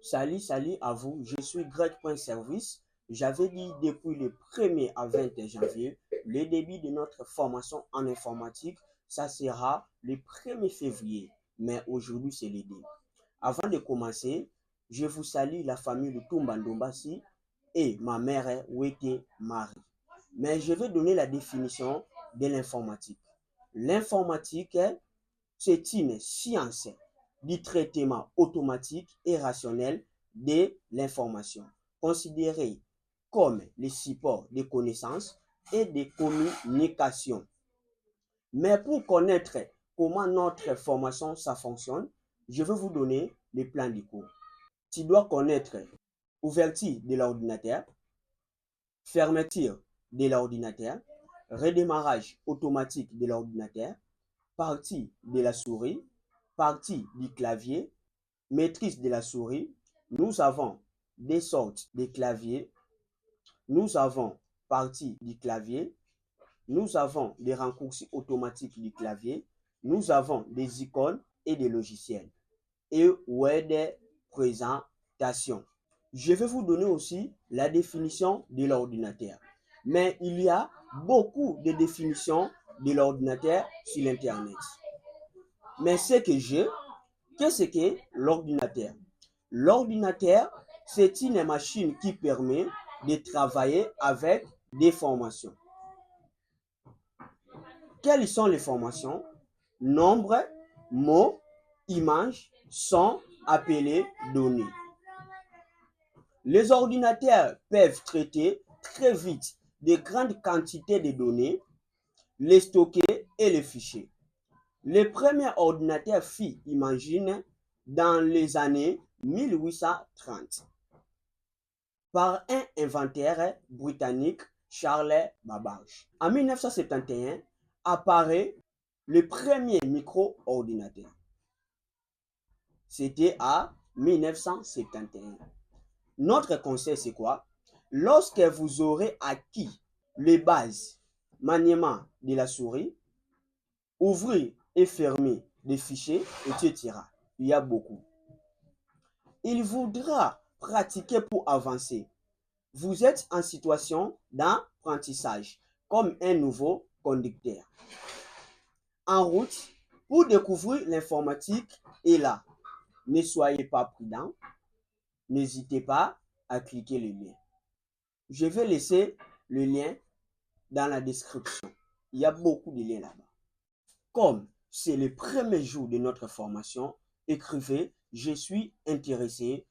Salut à vous, je suis Greg.service. J'avais dit depuis le 1er à 20 janvier, le début de notre formation en informatique, ça sera le 1er février. Mais aujourd'hui, c'est le début. Avant de commencer, je vous salue la famille de Toumbandombasi et ma mère est Wete Marie. Mais je vais donner la définition de l'informatique. L'informatique, c'est une science du traitement automatique et rationnel de l'information, considérée comme le support des connaissances et des communications. Mais pour connaître comment notre formation ça fonctionne, je vais vous donner le plan du cours. Tu dois connaître ouverture de l'ordinateur, fermeture de l'ordinateur, redémarrage automatique de l'ordinateur, partie de la souris, partie du clavier, maîtrise de la souris. Nous avons des sortes de claviers. Nous avons partie du clavier. Nous avons des raccourcis automatiques du clavier. Nous avons des icônes et des logiciels. Et des présentations. Je vais vous donner aussi la définition de l'ordinateur. Mais il y a beaucoup de définitions de l'ordinateur sur l'Internet. Mais ce que j'ai, qu'est-ce que l'ordinateur? L'ordinateur, c'est une machine qui permet de travailler avec des formations. Quelles sont les formations? Nombre, mots, images, sons, appelés, données. Les ordinateurs peuvent traiter très vite de grandes quantités de données, les stocker et les ficher. Le premier ordinateur fut imaginé dans les années 1830 par un inventeur britannique, Charles Babbage. En 1971 apparaît le premier micro-ordinateur. C'était en 1971. Notre conseil, c'est quoi? Lorsque vous aurez acquis les bases, maniement de la souris, ouvrir et fermer les fichiers, etc. Il y a beaucoup. Il voudra pratiquer pour avancer. Vous êtes en situation d'apprentissage, comme un nouveau conducteur. En route, pour découvrir l'informatique est là. Ne soyez pas prudent. N'hésitez pas à cliquer le lien. Je vais laisser le lien dans la description. Il y a beaucoup de liens là-bas. Comme c'est le premier jour de notre formation, écrivez « Je suis intéressé »